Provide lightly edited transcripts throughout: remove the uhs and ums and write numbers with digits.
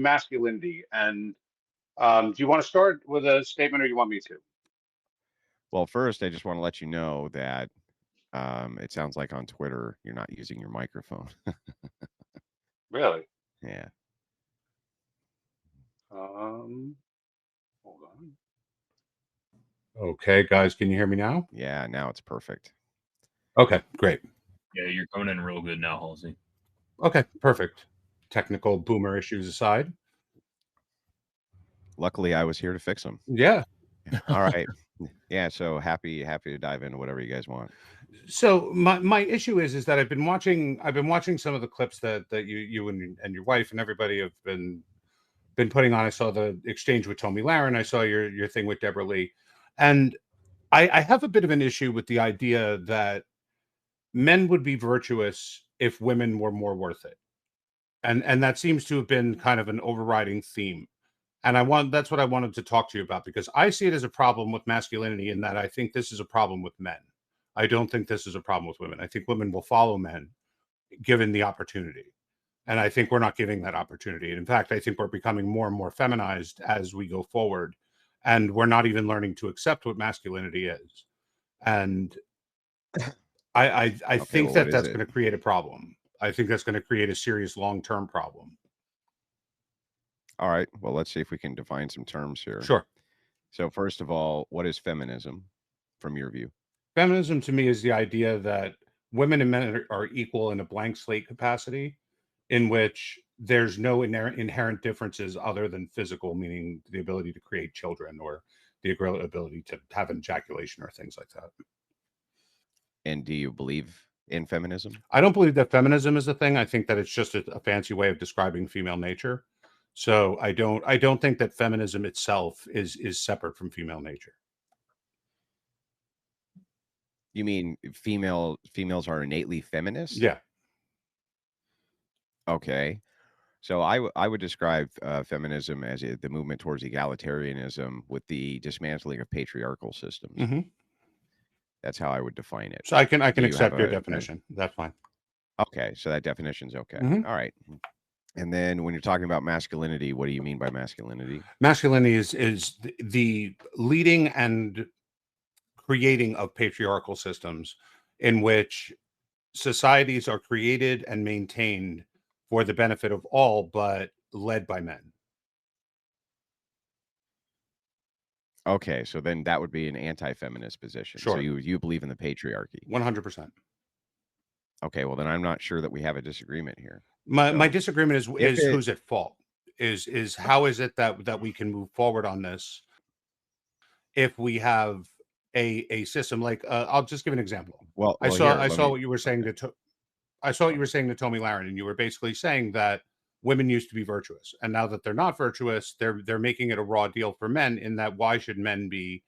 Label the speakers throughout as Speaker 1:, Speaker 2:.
Speaker 1: masculinity. And do you want to start with a statement, or you want me to?
Speaker 2: Well, first, I just want to let you know that it sounds like on Twitter you're not using your microphone.
Speaker 1: Really?
Speaker 2: Yeah.
Speaker 1: Hold on. Okay, guys, can you hear me now?
Speaker 2: Yeah, now it's perfect.
Speaker 1: Okay, great.
Speaker 3: Yeah, you're coming in real good now, Halsey.
Speaker 1: Okay, perfect. Technical boomer issues aside.
Speaker 2: Luckily, I was here to fix them.
Speaker 1: Yeah.
Speaker 2: All right. Yeah, so happy to dive into whatever you guys want.
Speaker 1: So my issue is that I've been watching some of the clips that you and your wife and everybody have been putting on. I saw the exchange with Tommy Lahren. I saw your thing with Deborah Lee, and I have a bit of an issue with the idea that men would be virtuous if women were more worth it, and that seems to have been kind of an overriding theme. And that's what I wanted to talk to you about, because I see it as a problem with masculinity, in that I think this is a problem with men. I don't think this is a problem with women. I think women will follow men given the opportunity. And I think we're not giving that opportunity. And in fact, I think we're becoming more and more feminized as we go forward. And we're not even learning to accept what masculinity is. And I
Speaker 2: Okay,
Speaker 1: think
Speaker 2: well,
Speaker 1: that
Speaker 2: what is
Speaker 1: that's
Speaker 2: it?
Speaker 1: going to create a problem. I think that's going to create a serious long-term problem.
Speaker 2: All right. Well, let's see if we can define some terms here.
Speaker 1: Sure.
Speaker 2: So, first of all, what is feminism from your view?
Speaker 1: Feminism to me is the idea that women and men are equal in a blank slate capacity, in which there's no inherent differences other than physical, meaning the ability to create children or the ability to have an ejaculation or things like that.
Speaker 2: And do you believe in feminism?
Speaker 1: I don't believe that feminism is a thing. I think that it's just a fancy way of describing female nature. So I don't think that feminism itself is separate from female nature.
Speaker 2: You mean females are innately feminist?
Speaker 1: Yeah.
Speaker 2: Okay. So I would describe feminism as the movement towards egalitarianism with the dismantling of patriarchal systems.
Speaker 1: Hmm.
Speaker 2: That's how I would define it.
Speaker 1: So I can
Speaker 2: Do you have
Speaker 1: accept your definition. That's fine.
Speaker 2: okay, so that definition's okay.
Speaker 1: Hmm.
Speaker 2: All right. And then when you're talking about masculinity, what do you mean by masculinity?
Speaker 1: Masculinity is the leading and creating of patriarchal systems, in which societies are created and maintained for the benefit of all, but led by men.
Speaker 2: Okay, so then that would be an anti-feminist position. So
Speaker 1: Sure.
Speaker 2: you believe in the patriarchy.
Speaker 1: 100%.
Speaker 2: Okay, well then I'm not sure that we have a disagreement here.
Speaker 1: My
Speaker 2: So
Speaker 1: disagreement
Speaker 2: if
Speaker 1: is
Speaker 2: it
Speaker 1: who's at fault. Is how is it that we can move forward on this if we have a system like, I'll just give an example. I
Speaker 2: well
Speaker 1: saw
Speaker 2: here,
Speaker 1: I
Speaker 2: let
Speaker 1: saw
Speaker 2: me
Speaker 1: what you were saying
Speaker 2: okay.
Speaker 1: I saw what you
Speaker 2: Okay.
Speaker 1: were saying to Tommy Lahren, and you were basically saying that women used to be virtuous, and now that they're not virtuous, they're making it a raw deal for men. In that, why should men be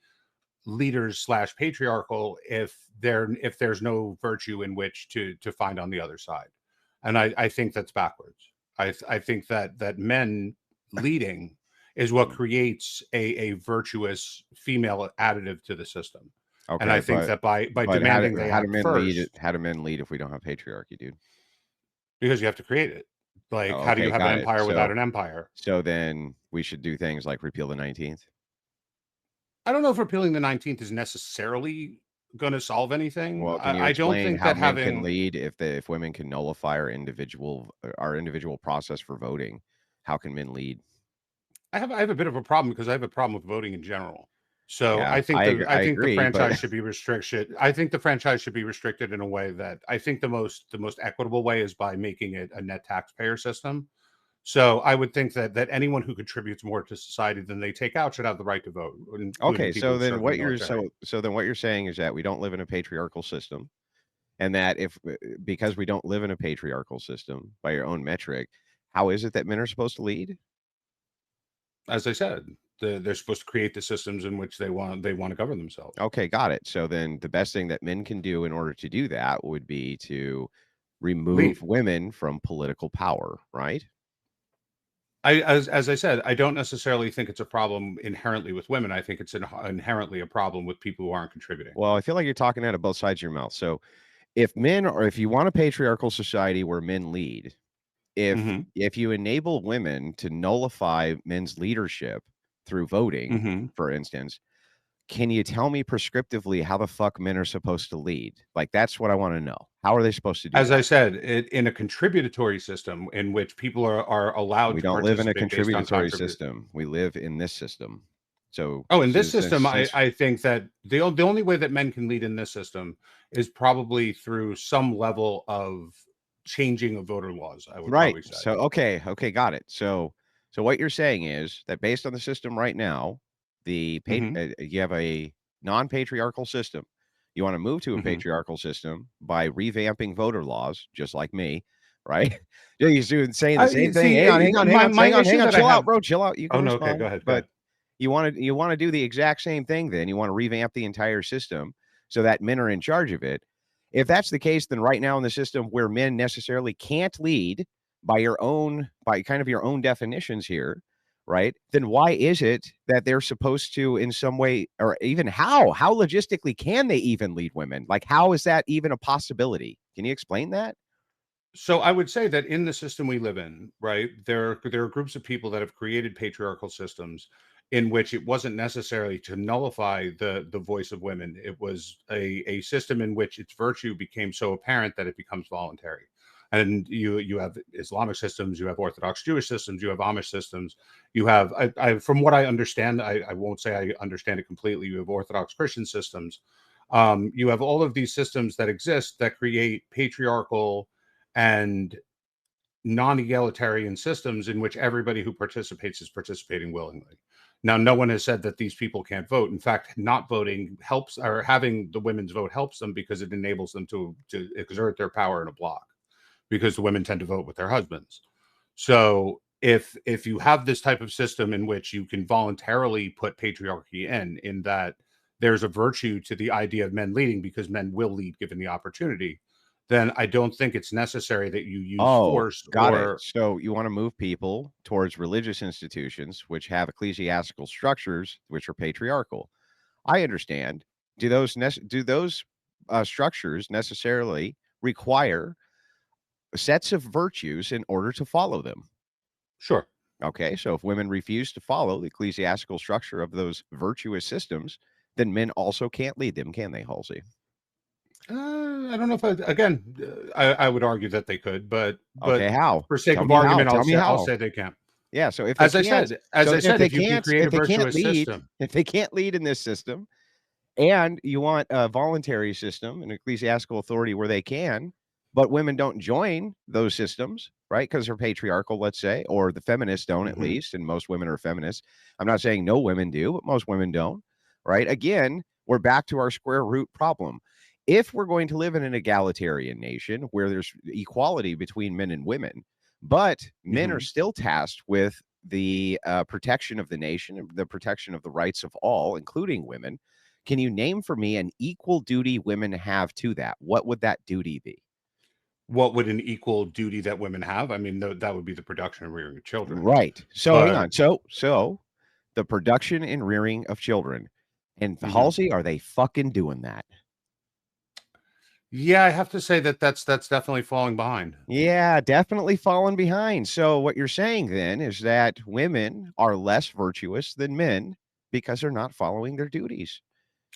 Speaker 1: leaders slash patriarchal if there's no virtue in which to find on the other side? And I think that's backwards. I think that men leading is what
Speaker 2: Mhm.
Speaker 1: creates a virtuous female additive to the system. And I
Speaker 2: Okay,
Speaker 1: think that by
Speaker 2: but
Speaker 1: demanding they
Speaker 2: how do
Speaker 1: act
Speaker 2: men lead?
Speaker 1: first,
Speaker 2: How do men lead if we don't have patriarchy, dude?
Speaker 1: because you have to create it. Like,
Speaker 2: Oh,
Speaker 1: how do you
Speaker 2: okay,
Speaker 1: have an
Speaker 2: got it.
Speaker 1: empire without an empire?
Speaker 2: So then we should do things like repeal the 19th.
Speaker 1: I don't know if repealing the 19th is necessarily going to solve anything.
Speaker 2: Well, can you
Speaker 1: I don't
Speaker 2: explain
Speaker 1: think
Speaker 2: how
Speaker 1: that
Speaker 2: men can
Speaker 1: having
Speaker 2: lead if women can nullify our individual process for voting? How can men lead?
Speaker 1: I have a bit of a problem, because I have a problem with voting in general. So
Speaker 2: Yeah,
Speaker 1: I
Speaker 2: I
Speaker 1: think the
Speaker 2: agree, but
Speaker 1: franchise should be restricted. I think the franchise should be restricted in a way that I think the most equitable way is by making it a net taxpayer system. So I would think that anyone who contributes more to society than they take out should have the right to vote, including
Speaker 2: okay.
Speaker 1: people
Speaker 2: So
Speaker 1: who
Speaker 2: then
Speaker 1: serve in the military.
Speaker 2: so then what you're saying is that we don't live in a patriarchal system, and that if because we don't live in a patriarchal system by your own metric, how is it that men are supposed to lead?
Speaker 1: As I said, they're supposed to create the systems in which they want to govern themselves.
Speaker 2: Okay, got it. So then the best thing that men can do in order to do that would be to remove
Speaker 1: Lead.
Speaker 2: women from political power, right?
Speaker 1: As I said, I don't necessarily think it's a problem inherently with women. I think it's inherently a problem with people who aren't contributing.
Speaker 2: Well, I feel like you're talking out of both sides of your mouth. So if you want a patriarchal society where men lead, if you enable women to nullify men's leadership through voting, for instance, can you tell me prescriptively how the fuck men are supposed to lead? Like, that's what I want to know. How are they supposed to do
Speaker 1: As I
Speaker 2: that?
Speaker 1: said, in a contributory system in which people are allowed
Speaker 2: We
Speaker 1: to
Speaker 2: don't live in a
Speaker 1: participate based on
Speaker 2: contributory
Speaker 1: contribution.
Speaker 2: system. We live in this system. So,
Speaker 1: Oh, in this
Speaker 2: since,
Speaker 1: system,
Speaker 2: since
Speaker 1: I think that the only way that men can lead in this system is probably through some level of changing of voter laws, I would
Speaker 2: right.
Speaker 1: probably say.
Speaker 2: So, okay, got it. So what you're saying is that based on the system right now, you have a non-patriarchal system. You want to move to a patriarchal system by revamping voter laws, just like me, right? Yeah, you're saying the same thing.
Speaker 1: See,
Speaker 2: Hang on.
Speaker 1: issue that I
Speaker 2: Chill out,
Speaker 1: have.
Speaker 2: bro. Chill out. You
Speaker 1: Oh
Speaker 2: can
Speaker 1: no, okay,
Speaker 2: respond.
Speaker 1: go ahead. Go
Speaker 2: But
Speaker 1: ahead.
Speaker 2: you want to do the exact same thing. Then you want to revamp the entire system so that men are in charge of it. If that's the case, then right now in the system where men necessarily can't lead by kind of your own definitions here, right? Then why is it that they're supposed to, in some way, or even how logistically can they even lead women? Like, how is that even a possibility? Can you explain that?
Speaker 1: So I would say that in the system we live in, right, there are groups of people that have created patriarchal systems in which it wasn't necessarily to nullify the voice of women. It was a system in which its virtue became so apparent that it becomes voluntary. And you have Islamic systems, you have Orthodox Jewish systems, you have Amish systems, you have from what I understand, I won't say I understand it completely. You have Orthodox Christian systems. You have all of these systems that exist that create patriarchal and non-egalitarian systems in which everybody who participates is participating willingly. Now, no one has said that these people can't vote. In fact, not voting helps, or having the women's vote helps them because it enables them to exert their power in a block, because the women tend to vote with their husbands. So if you have this type of system in which you can voluntarily put patriarchy in that there's a virtue to the idea of men leading because men will lead given the opportunity, then I don't think it's necessary that you use
Speaker 2: Oh,
Speaker 1: force
Speaker 2: got it.
Speaker 1: or
Speaker 2: So you want to move people towards religious institutions which have ecclesiastical structures which are patriarchal. I understand. Do those structures necessarily require sets of virtues in order to follow them?
Speaker 1: sure.
Speaker 2: Okay, so if women refuse to follow the ecclesiastical structure of those virtuous systems, then men also can't lead them, can they, Halsey?
Speaker 1: I don't know if again, I would argue that they could, but
Speaker 2: Okay, how?
Speaker 1: for sake
Speaker 2: Tell
Speaker 1: of
Speaker 2: me how.
Speaker 1: argument,
Speaker 2: Tell me
Speaker 1: I'll
Speaker 2: how.
Speaker 1: say they can't.
Speaker 2: Yeah, so if they
Speaker 1: As I
Speaker 2: can't,
Speaker 1: said, as I said, if you can create a virtuous
Speaker 2: lead,
Speaker 1: system,
Speaker 2: if they can't lead in this system, and you want a voluntary system, an ecclesiastical authority where they can, but women don't join those systems, right? Because they're patriarchal, let's say, or the feminists don't, at least, and most women are feminists. I'm not saying no women do, but most women don't, right? Again, we're back to our square root problem. If we're going to live in an egalitarian nation where there's equality between men and women, but men are still tasked with the protection of the nation and the protection of the rights of all, including women, can you name for me an equal duty women have to that? What would that duty be?
Speaker 1: what would an equal duty that women have? I mean, that would be the production and rearing of children.
Speaker 2: Right. So hang
Speaker 1: But
Speaker 2: on. So the production and rearing of children. And Halsey, are they fucking doing that?
Speaker 1: yeah, I have to say that that's definitely falling behind.
Speaker 2: Yeah, definitely falling behind. So what you're saying then is that women are less virtuous than men because they're not following their duties.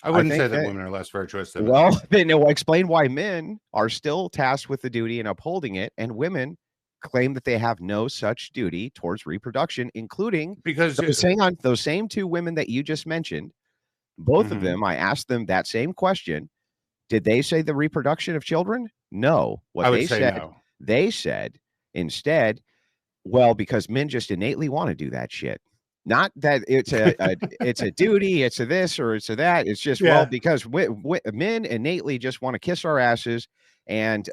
Speaker 1: I
Speaker 2: I
Speaker 1: wouldn't say
Speaker 2: think
Speaker 1: that
Speaker 2: that
Speaker 1: women are less virtuous than men.
Speaker 2: well, then explain why men are still tasked with the duty and upholding it, and women claim that they have no such duty towards reproduction, including
Speaker 1: Because
Speaker 2: those same two women that you just mentioned. Both of them, I asked them that same question. Did they say the reproduction of children? No. What
Speaker 1: I would say no.
Speaker 2: they said instead, well, because men just innately want to do that shit. Not that it's it's a duty, it's a this or it's a that. It's just well
Speaker 1: Yeah.
Speaker 2: because men innately just want to kiss our asses and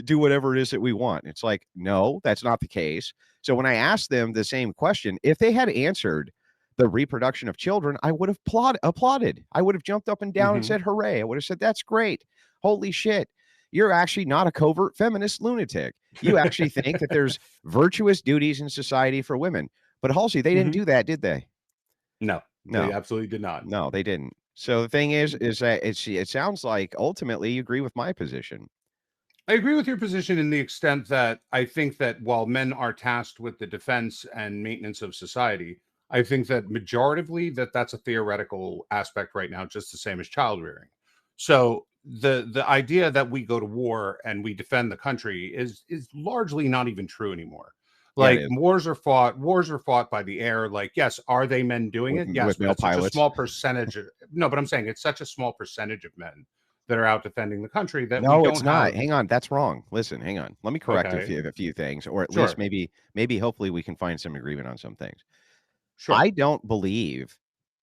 Speaker 2: do whatever it is that we want. It's like no, that's not the case. So when I asked them the same question, if they had answered the reproduction of children, I would have applauded. I would have jumped up and down and said hooray. I would have said that's great. Holy shit. You're actually not a covert feminist lunatic. You actually think that there's virtuous duties in society for women. But Halsey, they didn't do that, did they?
Speaker 1: No,
Speaker 2: No,
Speaker 1: they absolutely did not.
Speaker 2: no, they didn't. So the thing is that it sounds like ultimately you agree with my position.
Speaker 1: I agree with your position in the extent that I think that while men are tasked with the defense and maintenance of society, I think that majoritively that's a theoretical aspect right now, just the same as child rearing. So the idea that we go to war and we defend the country is largely not even true anymore.
Speaker 2: Yeah, it
Speaker 1: Like
Speaker 2: is.
Speaker 1: wars are fought by the air. Like, yes, are they men doing it? Yes,
Speaker 2: With
Speaker 1: but
Speaker 2: male
Speaker 1: it's such a
Speaker 2: pilots.
Speaker 1: small percentage. No, but I'm saying it's such a small percentage of men that are out defending the country that we
Speaker 2: No,
Speaker 1: don't
Speaker 2: it's not.
Speaker 1: have.
Speaker 2: Hang on, that's wrong. Listen, hang on. Let me correct
Speaker 1: Okay,
Speaker 2: a few things, or at least
Speaker 1: sure,
Speaker 2: maybe hopefully we can find some agreement on some things.
Speaker 1: sure.
Speaker 2: I don't believe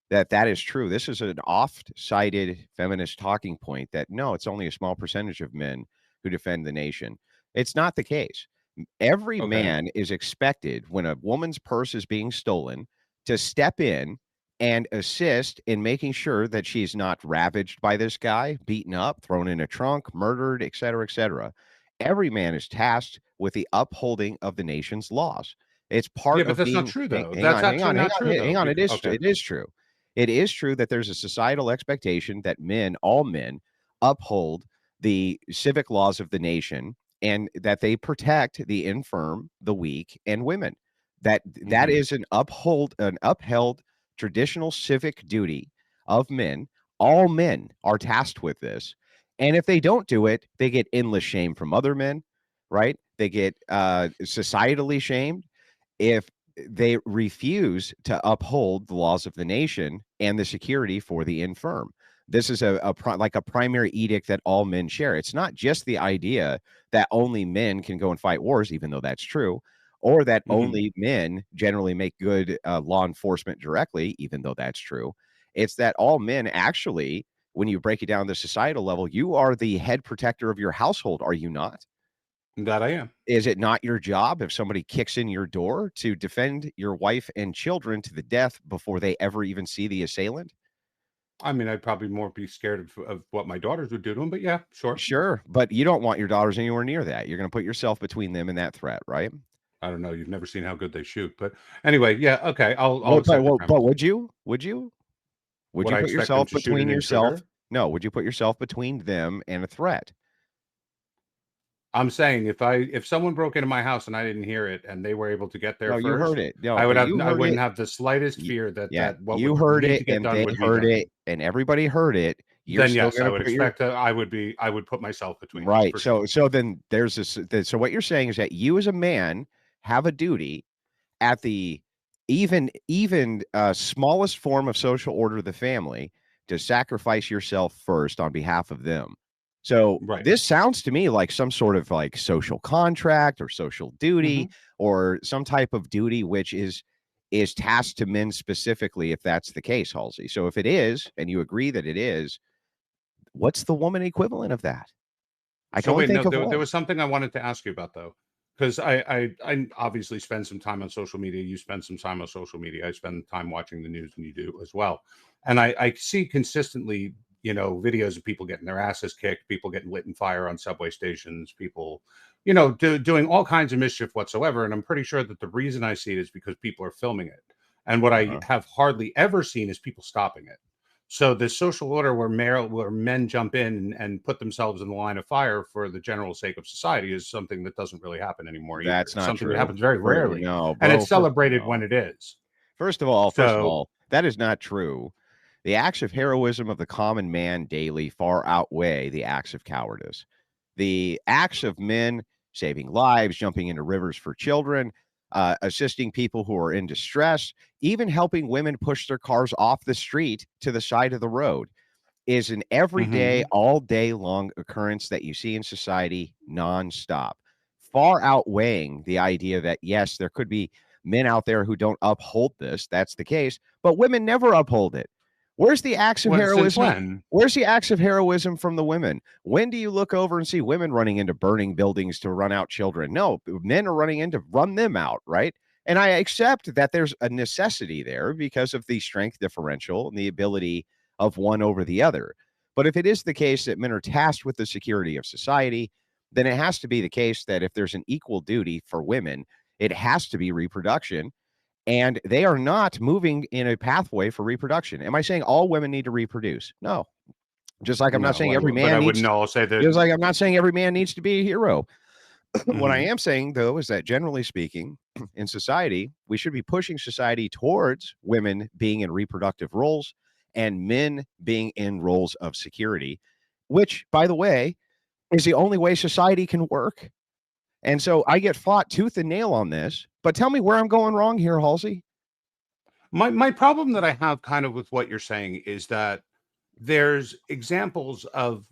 Speaker 2: that that is true. This is an oft-cited feminist talking point that no, it's only a small percentage of men who defend the nation. It's not the case. Every
Speaker 1: Okay.
Speaker 2: man is expected when a woman's purse is being stolen to step in and assist in making sure that she's not ravaged by this guy, beaten up, thrown in a trunk, murdered, et cetera, et cetera. Every man is tasked with the upholding of the nation's laws. It's
Speaker 1: Yeah,
Speaker 2: part
Speaker 1: but
Speaker 2: of
Speaker 1: that's not
Speaker 2: being
Speaker 1: true though.
Speaker 2: hang
Speaker 1: That's
Speaker 2: on, hang
Speaker 1: actually
Speaker 2: on, hang
Speaker 1: not
Speaker 2: on,
Speaker 1: true though.
Speaker 2: hang on.
Speaker 1: Okay.
Speaker 2: It is true. It is true that there's a societal expectation that men, all men, uphold the civic laws of the nation and that they protect the infirm, the weak, and women. That
Speaker 1: Hmm.
Speaker 2: is an upheld traditional civic duty of men. All men are tasked with this. And if they don't do it, they get endless shame from other men, right? They get societally shamed if they refuse to uphold the laws of the nation and the security for the infirm. This is like a primary edict that all men share. It's not just the idea that only men can go and fight wars, even though that's true, or that
Speaker 1: Hmm.
Speaker 2: only men generally make good law enforcement directly, even though that's true. It's that all men actually, when you break it down to societal level, you are the head protector of your household, are you not?
Speaker 1: That I am.
Speaker 2: Is it not your job if somebody kicks in your door to defend your wife and children to the death before they ever even see the assailant?
Speaker 1: I mean, I'd probably more be scared of what my daughters would do to him, but yeah, sure.
Speaker 2: Sure, but you don't want your daughters anywhere near that. You're gonna put yourself between them and that threat, right?
Speaker 1: I don't know. You've never seen how good they shoot, but anyway, yeah, okay. I'll accept the
Speaker 2: But
Speaker 1: premise.
Speaker 2: would you? Would you? Would
Speaker 1: Would
Speaker 2: you
Speaker 1: I
Speaker 2: put
Speaker 1: expect them
Speaker 2: yourself
Speaker 1: to shoot an
Speaker 2: between yourself
Speaker 1: intruder?
Speaker 2: No, would you put yourself between them and a threat?
Speaker 1: I'm saying if someone broke into my house and I didn't hear it and they were able to get there
Speaker 2: No, you heard
Speaker 1: first,
Speaker 2: it. No, but you
Speaker 1: I
Speaker 2: heard
Speaker 1: wouldn't
Speaker 2: it.
Speaker 1: have the slightest
Speaker 2: Y
Speaker 1: fear that
Speaker 2: Yeah,
Speaker 1: what
Speaker 2: you
Speaker 1: would
Speaker 2: heard
Speaker 1: need
Speaker 2: it
Speaker 1: to get
Speaker 2: and
Speaker 1: done
Speaker 2: they
Speaker 1: would be
Speaker 2: heard
Speaker 1: done.
Speaker 2: it and everybody heard it. You're
Speaker 1: Then
Speaker 2: still
Speaker 1: yes, I
Speaker 2: gonna
Speaker 1: would
Speaker 2: put your
Speaker 1: expect I would put myself between them
Speaker 2: Right.
Speaker 1: for sure.
Speaker 2: So then there's so what you're saying is that you as a man have a duty at the smallest form of social order of the family to sacrifice yourself first on behalf of them. So
Speaker 1: Right.
Speaker 2: this sounds to me like some sort of like social contract or social duty
Speaker 1: Hmm.
Speaker 2: or some type of duty which is tasked to men specifically if that's the case, Halsey. So if it is, and you agree that it is, what's the woman equivalent of that? I can
Speaker 1: So
Speaker 2: only
Speaker 1: wait, no,
Speaker 2: think of
Speaker 1: there
Speaker 2: one.
Speaker 1: was something I wanted to ask you about though, because I obviously spend some time on social media. You spend some time on social media. I spend time watching the news, and you do as well. And I see consistently, videos of people getting their asses kicked, people getting lit in fire on subway stations, people, doing all kinds of mischief whatsoever. And I'm pretty sure that the reason I see it is because people are filming it. And what I
Speaker 2: Uh-huh.
Speaker 1: have hardly ever seen is people stopping it. So this social order where men jump in and put themselves in the line of fire for the general sake of society is something that doesn't really happen anymore either.
Speaker 2: That's
Speaker 1: It's
Speaker 2: not
Speaker 1: something that
Speaker 2: true.
Speaker 1: happens very rarely,
Speaker 2: No,
Speaker 1: and it's
Speaker 2: bro,
Speaker 1: celebrated
Speaker 2: no.
Speaker 1: when it is.
Speaker 2: First of
Speaker 1: So,
Speaker 2: all, that is not true. The acts of heroism of the common man daily far outweigh the acts of cowardice. The acts of men saving lives, jumping into rivers for children, assisting people who are in distress, even helping women push their cars off the street to the side of the road is an everyday,
Speaker 1: mhm.
Speaker 2: all day long occurrence that you see in society nonstop, far outweighing the idea that, yes, there could be men out there who don't uphold this. That's the case, but women never uphold it. Where's the acts of
Speaker 1: Since
Speaker 2: heroism?
Speaker 1: when?
Speaker 2: Where's the acts of heroism from the women? When do you look over and see women running into burning buildings to run out children? No, men are running in to run them out, right? And I accept that there's a necessity there because of the strength differential and the ability of one over the other. But if it is the case that men are tasked with the security of society, then it has to be the case that if there's an equal duty for women, it has to be reproduction. And they are not moving in a pathway for reproduction. Am I saying all women need to reproduce? No. Just like I'm not saying every
Speaker 1: but
Speaker 2: man
Speaker 1: I
Speaker 2: needs.
Speaker 1: wouldn't know. I'll say that.
Speaker 2: Just like I'm not saying every man needs to be a hero. What I
Speaker 1: Mhm.
Speaker 2: am saying, though, is that generally speaking, in society, we should be pushing society towards women being in reproductive roles and men being in roles of security, which, by the way, is the only way society can work. And so I get fought tooth and nail on this. But tell me where I'm going wrong here, Halsey.
Speaker 1: My problem that I have kind of with what you're saying is that there's examples of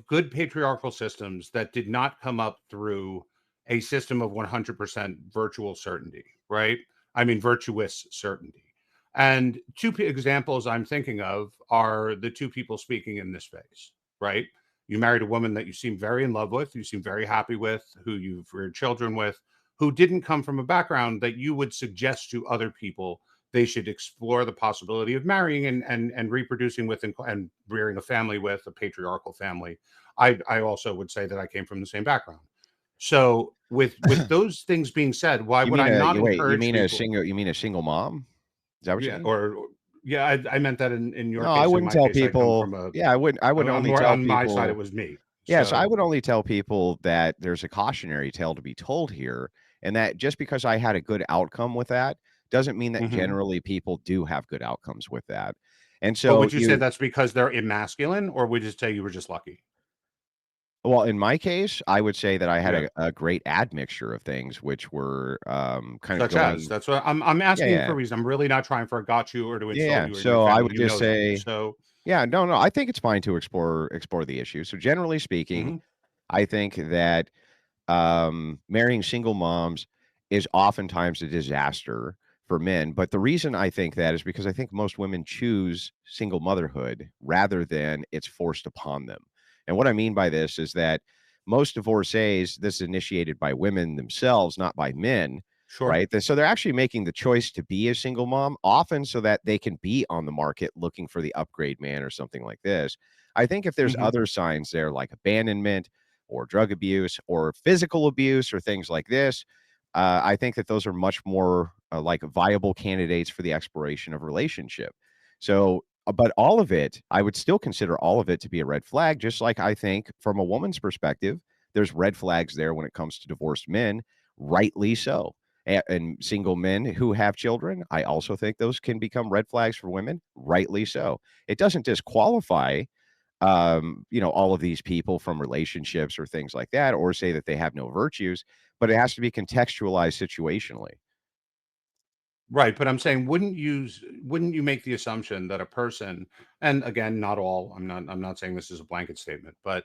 Speaker 1: good patriarchal systems that did not come up through a system of 100% virtual certainty, right? I mean, virtuous certainty. And examples I'm thinking of are the two people speaking in this space, right? You married a woman that you seem very in love with, you seem very happy with, who you've reared children with, who didn't come from a background that you would suggest to other people they should explore the possibility of marrying and reproducing with and rearing a family with, a patriarchal family. I also would say that I came from the same background. So with those things being said, why
Speaker 2: You
Speaker 1: would
Speaker 2: mean
Speaker 1: I
Speaker 2: a
Speaker 1: not
Speaker 2: you wait,
Speaker 1: encourage people?
Speaker 2: you mean a single mom? Is that what you
Speaker 1: Yeah,
Speaker 2: mean?
Speaker 1: or yeah, I meant that in your
Speaker 2: No, I
Speaker 1: case. In
Speaker 2: wouldn't
Speaker 1: my
Speaker 2: tell
Speaker 1: case, I come
Speaker 2: people.
Speaker 1: from a
Speaker 2: Yeah, I would
Speaker 1: on
Speaker 2: only
Speaker 1: more
Speaker 2: tell
Speaker 1: on my side. It
Speaker 2: people.
Speaker 1: was me.
Speaker 2: Yes, I
Speaker 1: So
Speaker 2: would only tell people that there's a cautionary tale to be told here, and that just because I had a good outcome with that doesn't mean that
Speaker 1: mhm.
Speaker 2: generally people do have good outcomes with that. And
Speaker 1: But
Speaker 2: so
Speaker 1: would you say
Speaker 2: you
Speaker 1: that's because they're emasculine, or would you say you were just lucky?
Speaker 2: well, in my case, I would say that I had
Speaker 1: Yeah.
Speaker 2: a great admixture of things, which were kind of
Speaker 1: Such as
Speaker 2: going.
Speaker 1: that's what I'm
Speaker 2: Yeah,
Speaker 1: asking for
Speaker 2: yeah,
Speaker 1: a reason. I'm really not trying for a got you or to
Speaker 2: yeah,
Speaker 1: insult
Speaker 2: yeah.
Speaker 1: you or your
Speaker 2: So I
Speaker 1: family.
Speaker 2: would
Speaker 1: You
Speaker 2: just
Speaker 1: know that.
Speaker 2: say,
Speaker 1: So
Speaker 2: yeah, no, no. I think it's fine to explore the issue. So generally speaking,
Speaker 1: mhm.
Speaker 2: I think that marrying single moms is oftentimes a disaster for men. But the reason I think that is because I think most women choose single motherhood rather than it's forced upon them. And what I mean by this is that most divorcees, this is initiated by women themselves, not by men,
Speaker 1: Sure.
Speaker 2: right? So they're actually making the choice to be a single mom, often so that they can be on the market looking for the upgrade man or something like this. I think if there's
Speaker 1: Mhm.
Speaker 2: other signs there like abandonment, or drug abuse or physical abuse or things like this, I think that those are much more like viable candidates for the exploration of relationship. So, but all of it, I would still consider all of it to be a red flag, just like I think from a woman's perspective, there's red flags there when it comes to divorced men, rightly so. And single men who have children, I also think those can become red flags for women, rightly so. It doesn't disqualify all of these people from relationships or things like that, or say that they have no virtues, but it has to be contextualized situationally.
Speaker 1: Right, but I'm saying wouldn't you make the assumption that a person, and again, not all, I'm not saying this is a blanket statement, but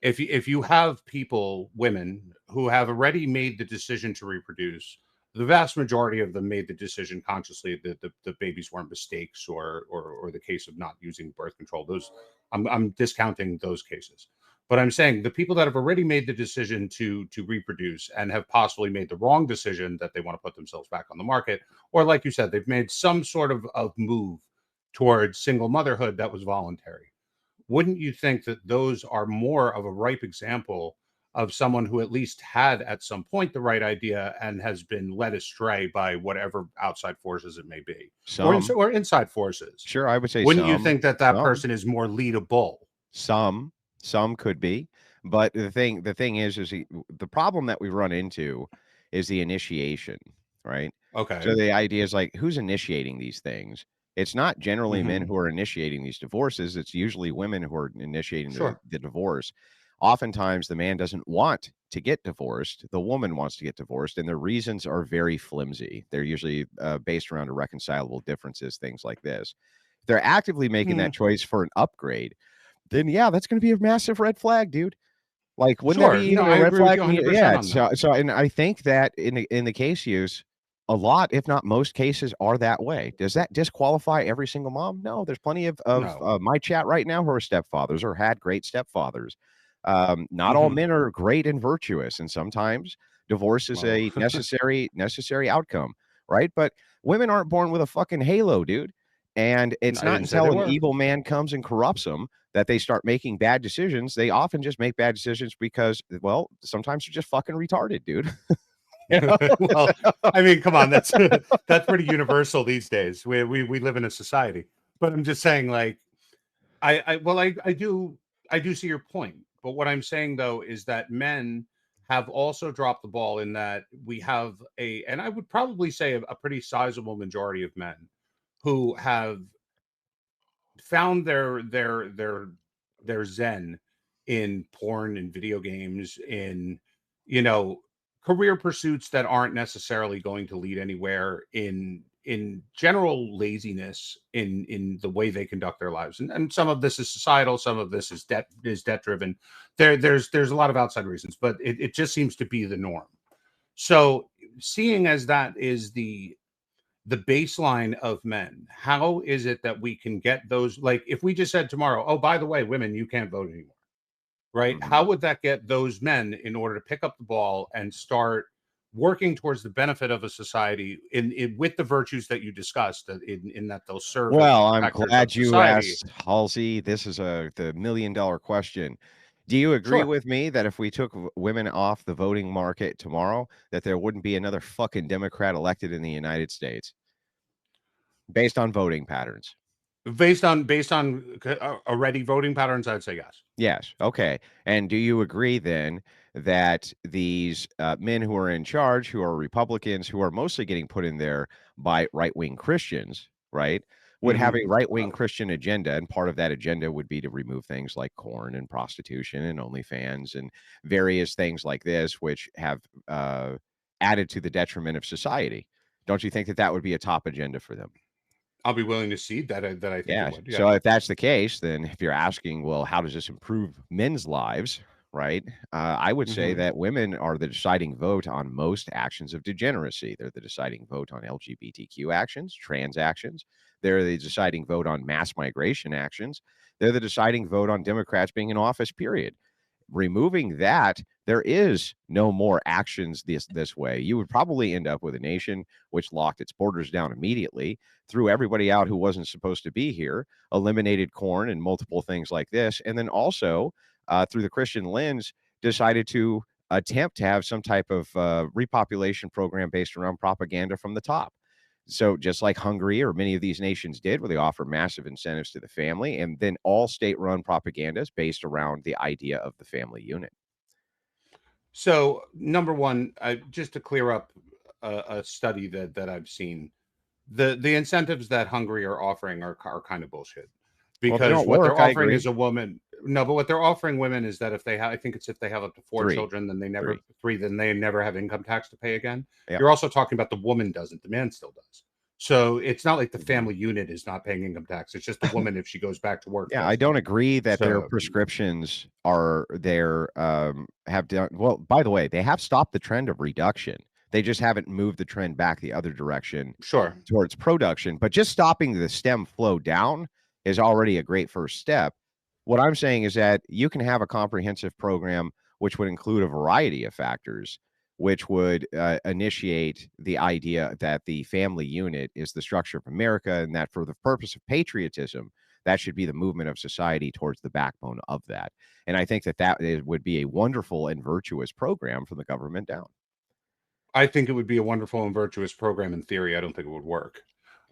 Speaker 1: if you have people, women who have already made the decision to reproduce, the vast majority of them made the decision consciously that the babies weren't mistakes or the case of not using birth control. Those I'm discounting those cases. But I'm saying the people that have already made the decision to reproduce and have possibly made the wrong decision that they want to put themselves back on the market, or like you said, they've made some sort of move towards single motherhood that was voluntary. Wouldn't you think that those are more of a ripe example of someone who at least had at some point the right idea and has been led astray by whatever outside forces it may be,
Speaker 2: Some,
Speaker 1: or inside forces?
Speaker 2: sure, I would say
Speaker 1: Wouldn't you think that that
Speaker 2: some,
Speaker 1: person is more leadable?
Speaker 2: some, some could be, but the thing is the problem that we run into is the initiation, right? So
Speaker 1: Okay.
Speaker 2: the idea is like, who's initiating these things? It's not generally men
Speaker 1: Hmm.
Speaker 2: who are initiating these divorces. It's usually women who are initiating the,
Speaker 1: Sure.
Speaker 2: the divorce. Oftentimes, the man doesn't want to get divorced. The woman wants to get divorced, and the reasons are very flimsy. They're usually based around irreconcilable differences, things like this. If they're actively making that
Speaker 1: Mm,
Speaker 2: choice for an upgrade, then yeah, that's going to be a massive red flag, dude. Like, wouldn't that
Speaker 1: sure.
Speaker 2: be
Speaker 1: No,
Speaker 2: even a
Speaker 1: I
Speaker 2: red
Speaker 1: agree with
Speaker 2: flag
Speaker 1: you
Speaker 2: when you
Speaker 1: 100%
Speaker 2: yeah,
Speaker 1: on that.
Speaker 2: and I think that in the case use, a lot, if not most cases are that way. Does that disqualify every single mom? No, there's plenty of
Speaker 1: No.
Speaker 2: my chat right now who are stepfathers or had great stepfathers. Not all
Speaker 1: Hmm.
Speaker 2: men are great and virtuous, and sometimes divorce is
Speaker 1: Well,
Speaker 2: a necessary outcome, right? But women aren't born with a fucking halo, dude. And it's
Speaker 1: I
Speaker 2: not
Speaker 1: didn't say they
Speaker 2: until an
Speaker 1: were.
Speaker 2: evil man comes and corrupts them that they start making bad decisions. They often just make bad decisions because, well, sometimes they're just fucking retarded, dude. You know?
Speaker 1: Well, I mean, come on, that's that's pretty universal these days. We live in a society, but I'm just saying, like, I do see your point, but what I'm saying though is that men have also dropped the ball in that we have and I would probably say a pretty sizable majority of men who have found their zen in porn and video games, in you know career pursuits that aren't necessarily going to lead anywhere, in general laziness in the way they conduct their lives, and some of this is societal, some of this is debt driven. There's a lot of outside reasons, but it just seems to be the norm. So seeing as that is the baseline of men, how is it that we can get those, like if we just said tomorrow, oh by the way, women, you can't vote anymore, right? How
Speaker 2: Mhm.
Speaker 1: would that get those men in order to pick up the ball and start working towards the benefit of a society in with the virtues that you discussed, in that they'll serve as
Speaker 2: Well, I'm
Speaker 1: protectors of
Speaker 2: glad you
Speaker 1: society?
Speaker 2: asked, Halsey. This is the million-dollar question. Do you agree
Speaker 1: Sure.
Speaker 2: with me that if we took women off the voting market tomorrow, that there wouldn't be another fucking Democrat elected in the United States based on voting patterns?
Speaker 1: Based on already voting patterns, I'd say yes.
Speaker 2: Yes. Okay. And do you agree then that these men who are in charge, who are Republicans, who are mostly getting put in there by right wing Christians, right, would have a
Speaker 1: Hmm.
Speaker 2: right wing Christian agenda? And part of that agenda would be to remove things like corn and prostitution and OnlyFans and various things like this, which have added to the detriment of society. Don't you think that that would be a top agenda for them?
Speaker 1: I'll be willing to see that. I think it
Speaker 2: Yeah.
Speaker 1: would.
Speaker 2: So
Speaker 1: Yes.
Speaker 2: if that's the case, then if you're asking, well, how does this improve men's lives? Right. I would say
Speaker 1: Hmm.
Speaker 2: that women are the deciding vote on most actions of degeneracy. They're the deciding vote on LGBTQ actions, trans actions. They're the deciding vote on mass migration actions. They're the deciding vote on Democrats being in office, period. Removing that, there is no more actions this way. You would probably end up with a nation which locked its borders down immediately, threw everybody out who wasn't supposed to be here, eliminated corn and multiple things like this, and then also through the Christian lens, decided to attempt to have some type of repopulation program based around propaganda from the top. So just like Hungary or many of these nations did, where they offer massive incentives to the family, and then all state-run propaganda is based around the idea of the family unit.
Speaker 1: So, number one, just to clear up a study that I've seen, the incentives that Hungary are offering are kind of bullshit,
Speaker 2: Well, they
Speaker 1: because
Speaker 2: don't
Speaker 1: what they're
Speaker 2: work. I
Speaker 1: offering
Speaker 2: agree.
Speaker 1: is a woman. No, but what they're offering women is that if they have, I think it's if they have up to four
Speaker 2: Three,
Speaker 1: children, then they never
Speaker 2: three.
Speaker 1: three, then they never have income tax to pay again.
Speaker 2: Yeah.
Speaker 1: You're also talking about the woman doesn't, the man still does. So it's not like the
Speaker 2: Mhm.
Speaker 1: family unit is not paying income tax. It's just the woman, if she goes back to work,
Speaker 2: Yeah, I
Speaker 1: doesn't.
Speaker 2: don't agree that their
Speaker 1: So
Speaker 2: prescriptions are have done well, by the way, they have stopped the trend of reduction. They just haven't moved the trend back the other direction
Speaker 1: sure.
Speaker 2: towards production, but just stopping the stem flow down is already a great first step. What I'm saying is that you can have a comprehensive program which would include a variety of factors, which would initiate the idea that the family unit is the structure of America, and that for the purpose of patriotism, that should be the movement of society towards the backbone of that. And I think that would be a wonderful and virtuous program from the government down.
Speaker 1: I think it would be a wonderful and virtuous program in theory. I don't think it would work.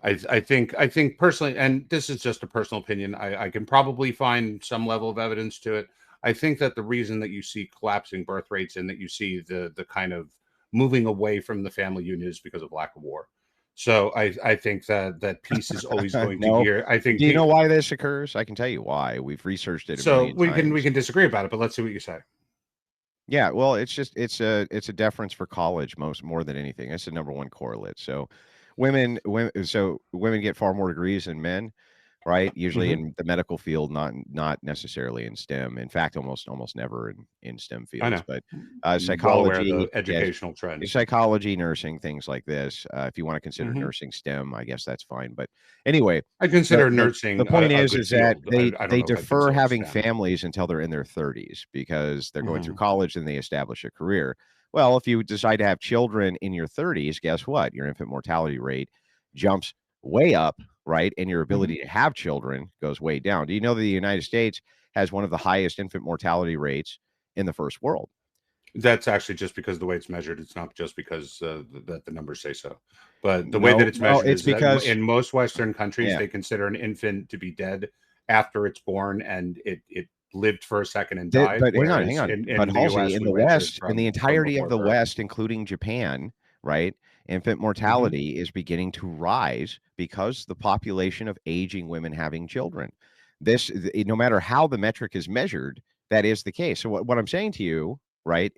Speaker 1: I think personally, and this is just a personal opinion, I can probably find some level of evidence to it. I think that the reason that you see collapsing birth rates and that you see the kind of moving away from the family unit is because of lack of war. So I think that peace is always going to
Speaker 2: No.
Speaker 1: gear. I think
Speaker 2: Do you know why this occurs? I can tell you why. We've researched it a
Speaker 1: so.
Speaker 2: million
Speaker 1: We
Speaker 2: times.
Speaker 1: can disagree about it, but let's see what you say.
Speaker 2: Yeah, well, it's a deference for college more than anything. That's the number one correlate. So women get far more degrees than men, right? Usually
Speaker 1: Hmm.
Speaker 2: in the medical field, not necessarily in STEM. In fact, almost never in STEM
Speaker 1: I
Speaker 2: fields,
Speaker 1: know.
Speaker 2: but
Speaker 1: Well aware of
Speaker 2: psychology,
Speaker 1: the
Speaker 2: yes,
Speaker 1: educational trends.
Speaker 2: psychology, nursing, things like this. If you want to consider
Speaker 1: Hmm.
Speaker 2: nursing STEM, I guess that's fine. But anyway,
Speaker 1: I
Speaker 2: the
Speaker 1: consider
Speaker 2: the
Speaker 1: nursing
Speaker 2: point
Speaker 1: a
Speaker 2: is
Speaker 1: good
Speaker 2: that
Speaker 1: field. I don't
Speaker 2: they
Speaker 1: know if I'd
Speaker 2: defer
Speaker 1: consider it
Speaker 2: having
Speaker 1: STEM.
Speaker 2: families until they're in their 30s because they're going through
Speaker 1: Hmm.
Speaker 2: college and they establish a career. Well, if you decide to have children in your 30s, guess what? Your infant mortality rate jumps way up, right? And your
Speaker 1: Hmm.
Speaker 2: ability to have children goes way down. Do you know that the United States has one of the highest infant mortality rates in the first world?
Speaker 1: That's actually just because the way it's measured. It's not just because that the numbers say so. But the way that
Speaker 2: No,
Speaker 1: it's
Speaker 2: well,
Speaker 1: measured
Speaker 2: it's
Speaker 1: is that
Speaker 2: because
Speaker 1: in most Western countries,
Speaker 2: yeah.
Speaker 1: they consider an infant to be dead, after it's born and it lived for a second and
Speaker 2: But
Speaker 1: died,
Speaker 2: hang on,
Speaker 1: whereas
Speaker 2: hang on.
Speaker 1: in
Speaker 2: But
Speaker 1: the
Speaker 2: Halsey,
Speaker 1: US
Speaker 2: in
Speaker 1: we
Speaker 2: the
Speaker 1: measured
Speaker 2: West, in the
Speaker 1: from
Speaker 2: entirety of
Speaker 1: before
Speaker 2: the
Speaker 1: birth.
Speaker 2: West, including Japan, right, infant mortality is beginning to rise because the population of aging women having children. No matter how the metric is measured, that is the case. So what I'm saying to you, right,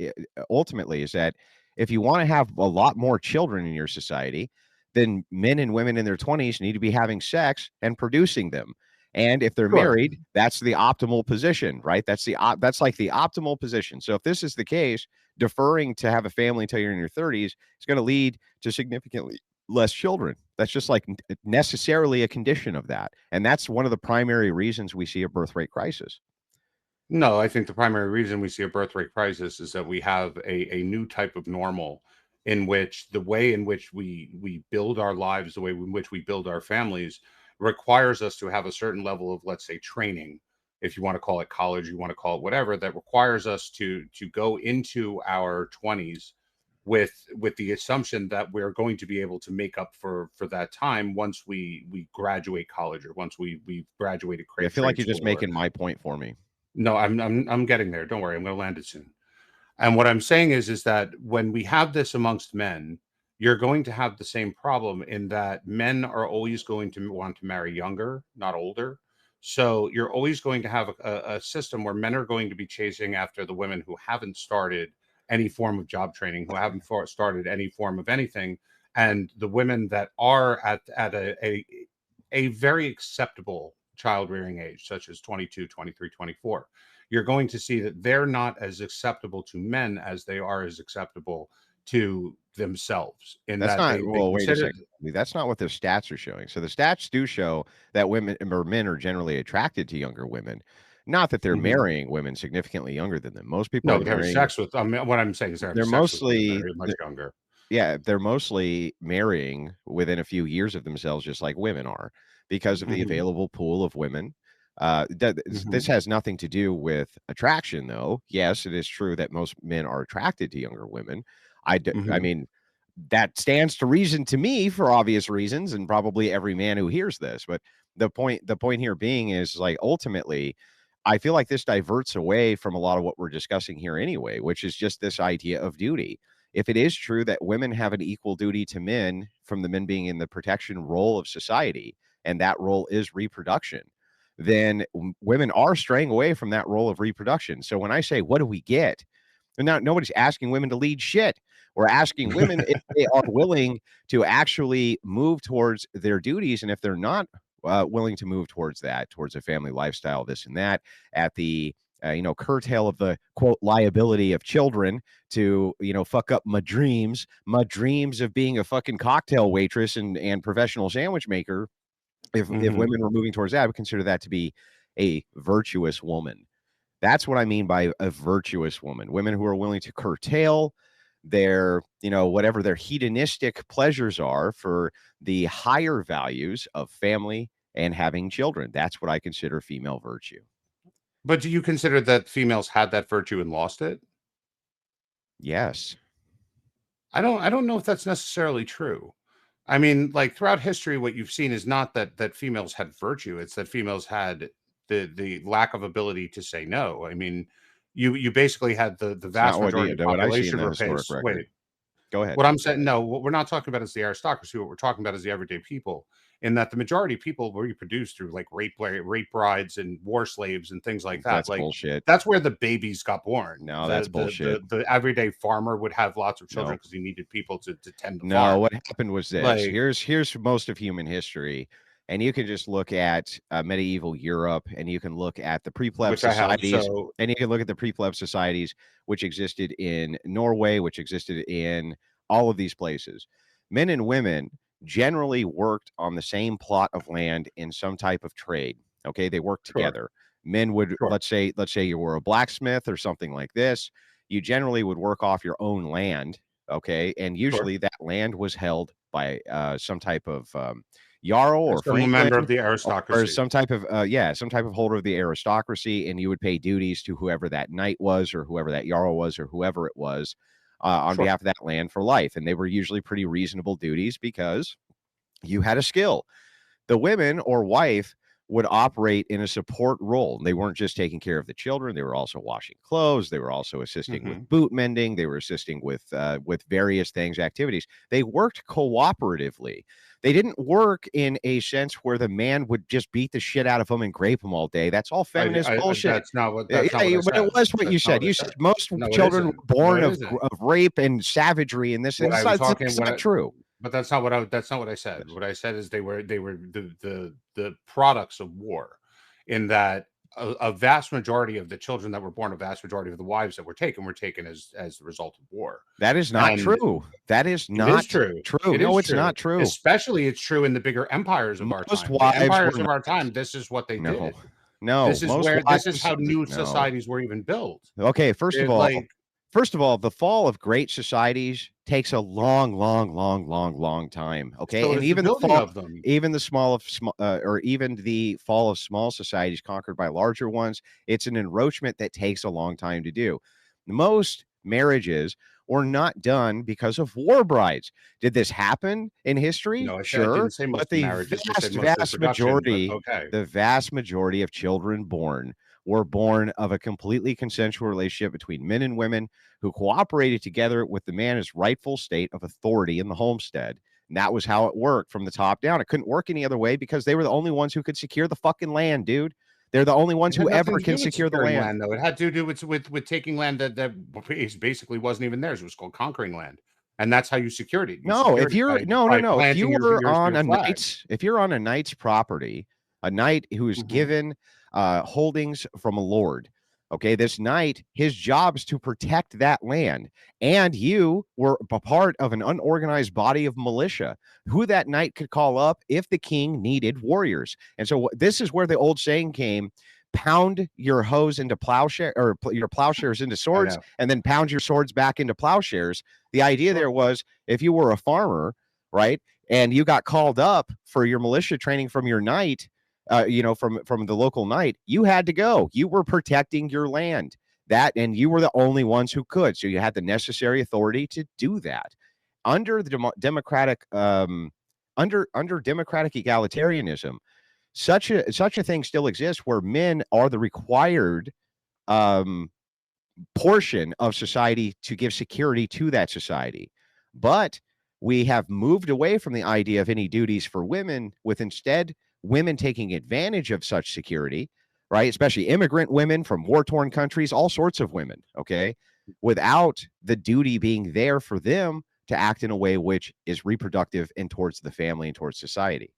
Speaker 2: ultimately is that if you want to have a lot more children in your society, then men and women in their 20s need to be having sex and producing them. And if they're
Speaker 1: Sure.
Speaker 2: married, that's the optimal position, right? That's like the optimal position. So if this is the case, deferring to have a family until you're in your 30s is going to lead to significantly less children. That's just like necessarily a condition of that. And that's one of the primary reasons we see a birth rate crisis.
Speaker 1: No, I think the primary reason we see a birth rate crisis is that we have a new type of normal in which the way in which we build our lives, the way in which we build our families requires us to have a certain level of, let's say, training, if you want to call it college, you want to call it whatever, that requires us to go into our 20s with the assumption that we're going to be able to make up for that time once we graduate college or once we graduated
Speaker 2: I feel like
Speaker 1: trade
Speaker 2: you're just
Speaker 1: school or,
Speaker 2: making my point for me.
Speaker 1: no, I'm getting there. Don't worry, I'm going to land it soon. And what I'm saying is that when we have this amongst men, you're going to have the same problem in that men are always going to want to marry younger, not older. So you're always going to have a system where men are going to be chasing after the women who haven't started any form of job training, who haven't started any form of anything, and the women that are at a very acceptable child rearing age, such as 22, 23, 24, you're going to see that they're not as acceptable to men as they are as acceptable to themselves, in
Speaker 2: That's
Speaker 1: that
Speaker 2: not,
Speaker 1: they
Speaker 2: well, wait a
Speaker 1: consider.
Speaker 2: second. That's not what their stats are showing. So the stats do show that women or men are generally attracted to younger women. Not that they're
Speaker 1: Mhm.
Speaker 2: marrying women significantly younger than them. Most people
Speaker 1: No,
Speaker 2: are
Speaker 1: they're having
Speaker 2: marrying,
Speaker 1: sex with, I mean, what I'm saying is they're having
Speaker 2: they're
Speaker 1: sex with women that
Speaker 2: mostly
Speaker 1: are much younger.
Speaker 2: yeah, they're mostly marrying within a few years of themselves, just like women are, because of the
Speaker 1: Mhm,
Speaker 2: available pool of women. This
Speaker 1: mhm,
Speaker 2: has nothing to do with attraction, though. Yes, it is true that most men are attracted to younger women. I
Speaker 1: mhm.
Speaker 2: mean, that stands to reason to me for obvious reasons, and probably every man who hears this. But the point here being is like ultimately, I feel like this diverts away from a lot of what we're discussing here anyway, which is just this idea of duty. If it is true that women have an equal duty to men from the men being in the protection role of society, and that role is reproduction, then women are straying away from that role of reproduction. So when I say, what do we get? And now nobody's asking women to lead shit. We're asking women if they are willing to actually move towards their duties. And if they're not willing to move towards that, towards a family lifestyle, this and that, at the curtail of the quote liability of children to fuck up my dreams of being a fucking cocktail waitress and professional sandwich maker. If
Speaker 1: Mhm.
Speaker 2: women were moving towards that, I would consider that to be a virtuous woman. That's what I mean by a virtuous woman. Women who are willing to curtail their, whatever their hedonistic pleasures are for the higher values of family and having children. That's what I consider female virtue.
Speaker 1: But do you consider that females had that virtue and lost it?
Speaker 2: Yes.
Speaker 1: I don't know if that's necessarily true. I mean, like, throughout history, what you've seen is not that females had virtue, it's that females had the lack of ability to say no. I mean, you basically had the
Speaker 2: It's not
Speaker 1: vast
Speaker 2: what
Speaker 1: majority of
Speaker 2: what I see in
Speaker 1: population
Speaker 2: the historic
Speaker 1: replace.
Speaker 2: record.
Speaker 1: Wait,
Speaker 2: Go ahead.
Speaker 1: what I'm saying, no, what we're not talking about is the aristocracy. What we're talking about is the everyday people, in that the majority of people were reproduced through like rape brides and war slaves and things like that.
Speaker 2: That's
Speaker 1: Like,
Speaker 2: bullshit.
Speaker 1: that's where the babies got born.
Speaker 2: No, that's
Speaker 1: The
Speaker 2: bullshit.
Speaker 1: the everyday farmer would have lots of children
Speaker 2: No.
Speaker 1: because he needed people to tend the
Speaker 2: No,
Speaker 1: farm.
Speaker 2: what happened was this.
Speaker 1: Like,
Speaker 2: Here's most of human history, and you can just look at medieval Europe, and you can look at the pre-pleb
Speaker 1: which I have.
Speaker 2: societies,
Speaker 1: So
Speaker 2: and you can look at the pre-pleb societies which existed in Norway, which existed in all of these places. Men and women generally worked on the same plot of land in some type of trade. Okay, they worked
Speaker 1: sure,
Speaker 2: together. Men would
Speaker 1: sure,
Speaker 2: let's say you were a blacksmith or something like this. You generally would work off your own land. Okay, and
Speaker 1: sure.
Speaker 2: usually that land was held by some type of jarl or
Speaker 1: Some
Speaker 2: franklin
Speaker 1: member of the
Speaker 2: or
Speaker 1: aristocracy.
Speaker 2: some type of some type of holder of the aristocracy, and you would pay duties to whoever that knight was or whoever that jarl was or whoever it was on
Speaker 1: Sure.
Speaker 2: behalf of that land for life. And they were usually pretty reasonable duties because you had a skill. The women or wife would operate in a support role. They weren't just taking care of the children; they were also washing clothes. They were also assisting with boot mending. They were assisting with various things, activities. They worked cooperatively. They didn't work in a sense where the man would just beat the shit out of them and grape them all day. That's all feminist bullshit.
Speaker 1: That's not what.
Speaker 2: Yeah,
Speaker 1: That's not what I
Speaker 2: but
Speaker 1: said.
Speaker 2: it was what you
Speaker 1: That's not
Speaker 2: said.
Speaker 1: what I
Speaker 2: You
Speaker 1: said.
Speaker 2: said most
Speaker 1: No, it
Speaker 2: children were
Speaker 1: isn't.
Speaker 2: born
Speaker 1: No, it
Speaker 2: of
Speaker 1: isn't.
Speaker 2: rape and savagery, and this.
Speaker 1: What
Speaker 2: And
Speaker 1: I was talking.
Speaker 2: it's
Speaker 1: What
Speaker 2: not true.
Speaker 1: But that's not what I said. What I said is they were the products of war, in that a vast majority of the children that were born, a vast majority of the wives that were taken as the result of war.
Speaker 2: That is not
Speaker 1: And
Speaker 2: true. That is
Speaker 1: It
Speaker 2: not
Speaker 1: is true.
Speaker 2: true.
Speaker 1: It
Speaker 2: No,
Speaker 1: is
Speaker 2: it's
Speaker 1: true.
Speaker 2: not true.
Speaker 1: Especially it's true in the bigger empires of our
Speaker 2: Most
Speaker 1: time. The
Speaker 2: wives
Speaker 1: empires
Speaker 2: were
Speaker 1: of our
Speaker 2: not.
Speaker 1: time, this is what they
Speaker 2: No,
Speaker 1: did.
Speaker 2: no.
Speaker 1: This is
Speaker 2: Most
Speaker 1: where this is
Speaker 2: wives.
Speaker 1: how new
Speaker 2: No.
Speaker 1: societies were even built.
Speaker 2: Okay, first of
Speaker 1: It,
Speaker 2: all,
Speaker 1: like
Speaker 2: the fall of great societies takes a long time. Okay,
Speaker 1: so
Speaker 2: and
Speaker 1: does the
Speaker 2: even the
Speaker 1: building
Speaker 2: fall,
Speaker 1: of them.
Speaker 2: even the or even the fall of small societies conquered by larger ones, it's an enroachment that takes a long time to do. Most marriages were not done because of war brides. Did this happen in history?
Speaker 1: No, I
Speaker 2: Sure,
Speaker 1: didn't say most
Speaker 2: but
Speaker 1: of the
Speaker 2: the
Speaker 1: marriages. I said most of the
Speaker 2: vast
Speaker 1: production, but
Speaker 2: majority,
Speaker 1: okay.
Speaker 2: the vast majority of children born were born of a completely consensual relationship between men and women who cooperated together with the man's rightful state of authority in the homestead. And that was how it worked from the top down. It couldn't work any other way because they were the only ones who could secure the fucking land, dude. They're the only ones
Speaker 1: It had
Speaker 2: who
Speaker 1: nothing
Speaker 2: ever
Speaker 1: to
Speaker 2: can
Speaker 1: do with
Speaker 2: secure the
Speaker 1: securing
Speaker 2: land.
Speaker 1: though. It had to do with taking land that basically wasn't even theirs. It was called conquering land, and that's how you secured it. You
Speaker 2: No, if
Speaker 1: secured it
Speaker 2: you're
Speaker 1: by
Speaker 2: no, if you
Speaker 1: planting
Speaker 2: were
Speaker 1: your
Speaker 2: on a
Speaker 1: flag.
Speaker 2: knight's property, a knight who is given holdings from a lord. Okay, this knight, his job is to protect that land, and you were a part of an unorganized body of militia who that knight could call up if the king needed warriors. And so this is where the old saying came: pound your hoes into plowshare, or your plowshares into swords, and then pound your swords back into plowshares. The idea there was, if you were a farmer, right, and you got called up for your militia training from your knight, from the local knight, you had to go. You were protecting your land, and you were the only ones who could. So you had the necessary authority to do that. Under the democratic egalitarianism, such a thing still exists, where men are the required portion of society to give security to that society. But we have moved away from the idea of any duties for women, with instead women taking advantage of such security, right? Especially immigrant women from war-torn countries, all sorts of women, okay? Without the duty being there for them to act in a way which is reproductive and towards the family and towards society.